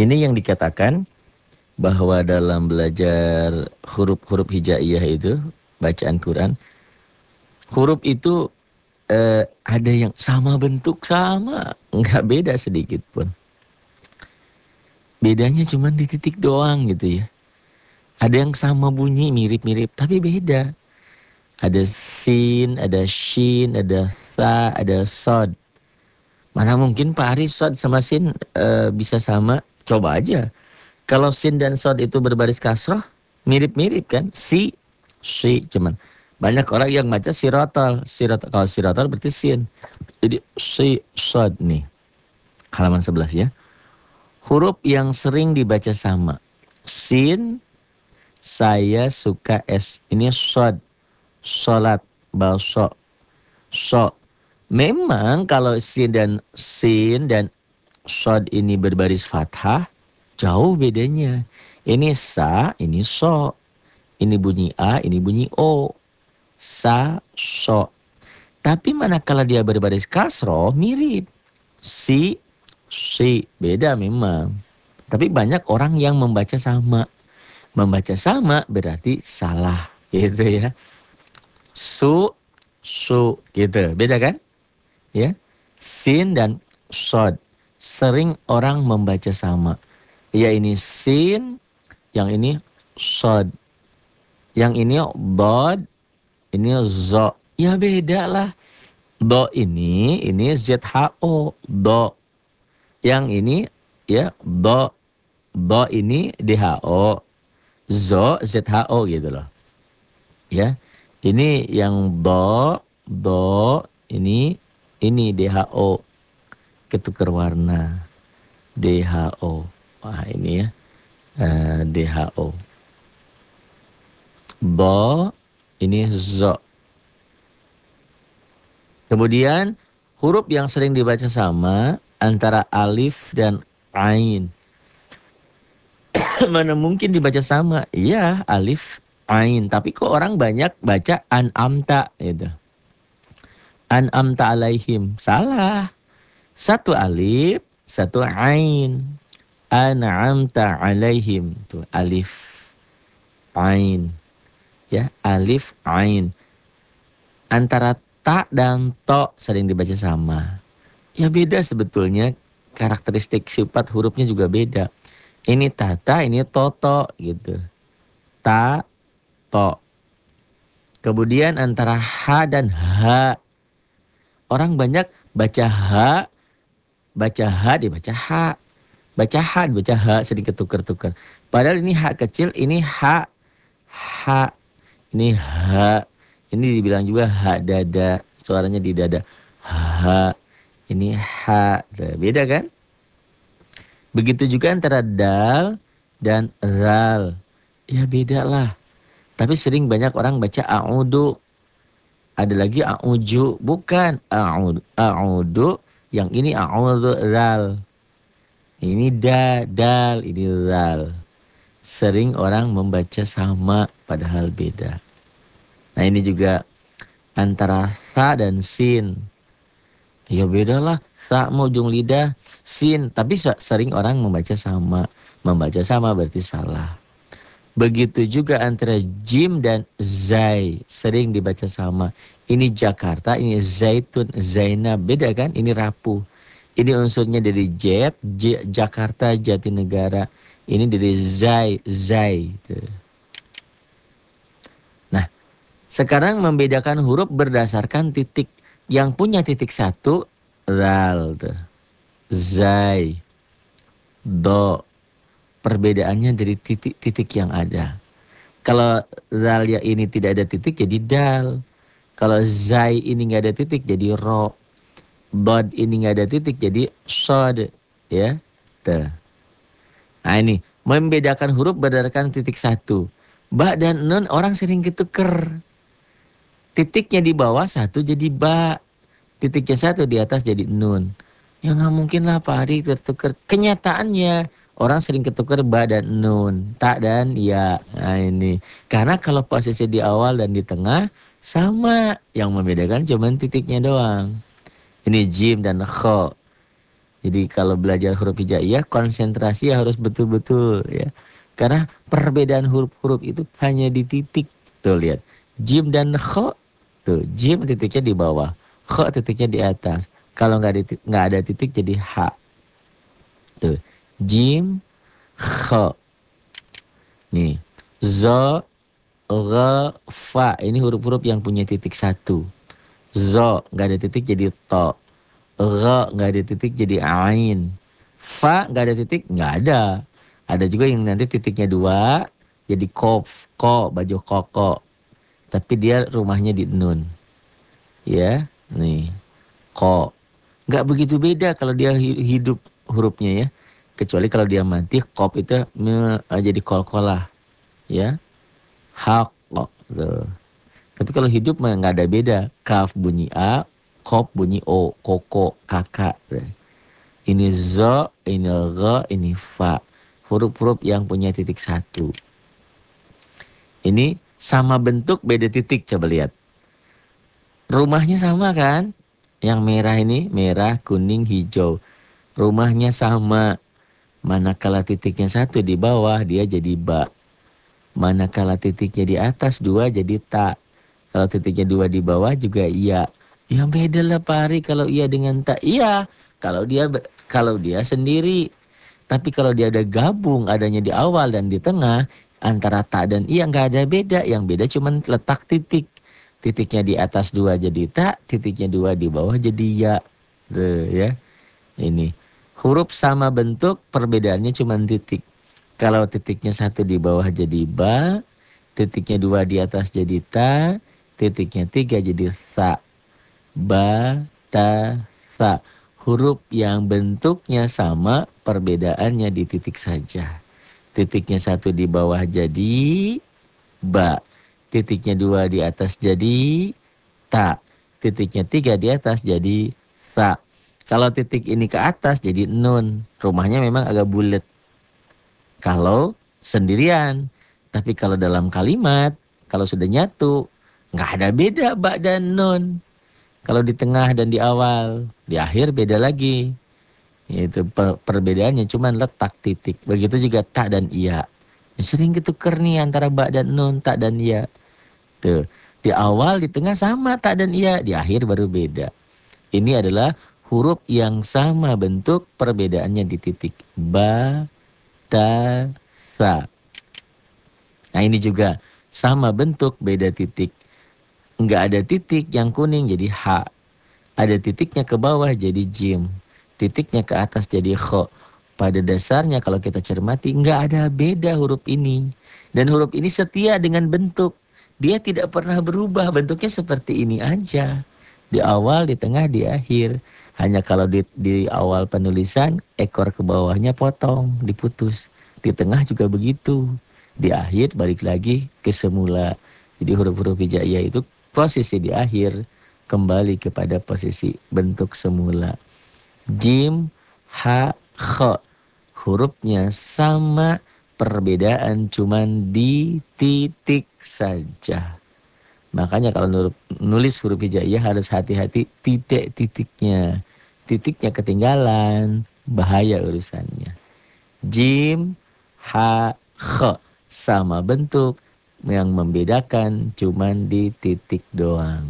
Ini yang dikatakan bahwa dalam belajar huruf-huruf hijaiyah itu, bacaan Quran, huruf itu ada yang sama bentuk, sama, nggak beda sedikit pun. Bedanya cuma di titik doang gitu ya. Ada yang sama bunyi, mirip-mirip, tapi beda. Ada sin, ada shin, ada tha, ada sod. Mana mungkin Pak Ari sod sama sin bisa sama? Coba aja. Kalau sin dan sod itu berbaris kasroh, mirip-mirip kan? Si, cuman. Banyak orang yang baca sirotol. Kalau sirotol berarti sin. Jadi si, sod nih. Halaman 11 ya. Huruf yang sering dibaca sama. Sin, saya suka es. Ini sod, solat, balso, so. Memang kalau sin dan sod ini berbaris fathah, jauh bedanya. Ini sa, ini so. Ini bunyi a, ini bunyi o. Sa, so. Tapi manakala dia berbaris kasroh, mirip. Si, beda memang. Tapi banyak orang yang membaca sama. Membaca sama berarti salah, gitu ya. Su, gitu. Beda kan? Ya. Sin dan sod. Sering orang membaca sama. Ya ini sin, yang ini sod. Yang ini bod, ini zo. Ya beda lah. Do ini ZHO, do. Yang ini ya do ini DHO. Zo ZHO gitu loh. Ya. Ini yang do ini DHO. Ketukar warna. DHO. Wah ini ya. DHO. Bo ini zo. Kemudian huruf yang sering dibaca sama antara alif dan ain. Mana mungkin dibaca sama? Iya, alif, ain. Tapi kok orang banyak baca an'amta gitu. An'amta alaihim. Salah. Satu alif, satu ain. An'amta alaihim. Tuh, alif, ain. Ya, alif, ain. Antara ta dan to sering dibaca sama. Ya beda sebetulnya, karakteristik sifat hurufnya juga beda. Ini tata, ini toto gitu. Ta, to. Kemudian antara ha dan ha. Orang banyak baca ha dibaca ha. Baca ha dibaca ha, sering ketukar-tukar. Padahal ini ha kecil, ini ha. Ini ha. Ini dibilang juga ha dada, suaranya di dada. Ha, ini ha, beda kan? Begitu juga antara dal dan ral. Ya beda lah. Tapi sering banyak orang baca a'udu. Ada lagi a'uju, bukan a'udu. Yang ini a'udu ral. Ini dal, ini ral. Sering orang membaca sama padahal beda. Nah ini juga antara sa dan sin. Ya beda lah. Sa mau ujung lidah, sin. Tapi sering orang membaca sama. Membaca sama berarti salah. Begitu juga antara jim dan zai. Sering dibaca sama. Ini Jakarta, ini zaitun, Zainab. Beda kan? Ini rapuh. Ini unsurnya dari Jakarta, Jatinegara. Ini dari zai. Nah, sekarang membedakan huruf berdasarkan titik. Yang punya titik satu, ral. Zai. Do. Perbedaannya dari titik-titik yang ada. Kalau ral ya ini tidak ada titik, jadi dal. Kalau zai ini nggak ada titik, jadi ro. Dod ini nggak ada titik, jadi sod. Ya. Tuh. Nah ini, membedakan huruf berdasarkan titik satu. Ba dan nun orang sering ketuker. Titiknya di bawah satu jadi ba. Titiknya satu di atas jadi nun. Ya nggak mungkin lah Pak Ari tertukar. Kenyataannya orang sering ketukar ba dan nun. Tak dan ya. Nah ini. Karena kalau posisi di awal dan di tengah sama. Yang membedakan cuma titiknya doang. Ini jim dan kho. Jadi kalau belajar huruf hijaiyah konsentrasi harus betul-betul ya. Karena perbedaan huruf-huruf itu hanya di titik. Tuh lihat. Jim dan kho. Tuh, jim titiknya di bawah. Kho titiknya di atas. Kalau nggak ada titik jadi ha. Tuh. Jim, kho. Nih. Zo, re, fa. Ini huruf-huruf yang punya titik satu. Zo, nggak ada titik jadi to. Ra nggak ada titik jadi ain. Fa nggak ada titik, nggak ada. Ada juga yang nanti titiknya dua jadi kof, ko, baju koko. Tapi dia rumahnya di nun. Ya, nih, ko. Nggak begitu beda kalau dia hidup hurufnya ya. Kecuali kalau dia mati, kop itu jadi kolkolah. Ya, hak. Tuh. Tapi kalau hidup mah nggak ada beda. Kaf bunyi A, kop bunyi O, koko, kakak. Ini zo, ini ro, ini fa. Huruf-huruf yang punya titik satu. Ini sama bentuk beda titik, coba lihat. Rumahnya sama kan? Yang merah ini, merah, kuning, hijau. Rumahnya sama. Manakala titiknya satu di bawah, dia jadi ba. Manakala titiknya di atas dua jadi ta. Kalau titiknya dua di bawah juga iya. Ya beda lah Pak Ari kalau iya dengan tak. Iya. Kalau dia sendiri. Tapi kalau dia ada gabung adanya di awal dan di tengah antara tak dan iya nggak ada beda. Yang beda cuman letak titik. Titiknya di atas dua jadi tak, titiknya dua di bawah jadi ya. Tuh ya. Ini huruf sama bentuk perbedaannya cuman titik. Kalau titiknya satu di bawah jadi ba, titiknya dua di atas jadi ta, titiknya tiga jadi sa. Ba, ta, sa. Huruf yang bentuknya sama, perbedaannya di titik saja. Titiknya satu di bawah jadi ba. Titiknya dua di atas jadi ta. Titiknya tiga di atas jadi sa. Kalau titik ini ke atas jadi nun. Rumahnya memang agak bulat. Kalau sendirian. Tapi kalau dalam kalimat, kalau sudah nyatu, nggak ada beda ba dan nun. Kalau di tengah dan di awal, di akhir beda lagi. Itu perbedaannya cuman letak titik. Begitu juga tak dan iya. Sering ketuker nih antara ba dan nun, tak dan iya. Tuh, di awal, di tengah sama tak dan iya, di akhir baru beda. Ini adalah huruf yang sama bentuk, perbedaannya di titik. Ba, ta, sa. Nah ini juga sama bentuk, beda titik. Enggak ada titik yang kuning jadi ha. Ada titiknya ke bawah jadi jim. Titiknya ke atas jadi kho. Pada dasarnya kalau kita cermati enggak ada beda huruf ini. Dan huruf ini setia dengan bentuk. Dia tidak pernah berubah, bentuknya seperti ini aja. Di awal, di tengah, di akhir. Hanya kalau di awal penulisan, ekor ke bawahnya potong, diputus. Di tengah juga begitu. Di akhir balik lagi ke semula. Jadi huruf-huruf hijaiyah itu posisi di akhir kembali kepada posisi bentuk semula. Jim, ha, kho. Hurufnya sama, perbedaan cuman di titik saja. Makanya kalau nulis huruf hijaiyah harus hati-hati titik-titiknya. Titiknya ketinggalan, bahaya urusannya. Jim, ha, kho. Sama bentuk, yang membedakan cuman di titik doang.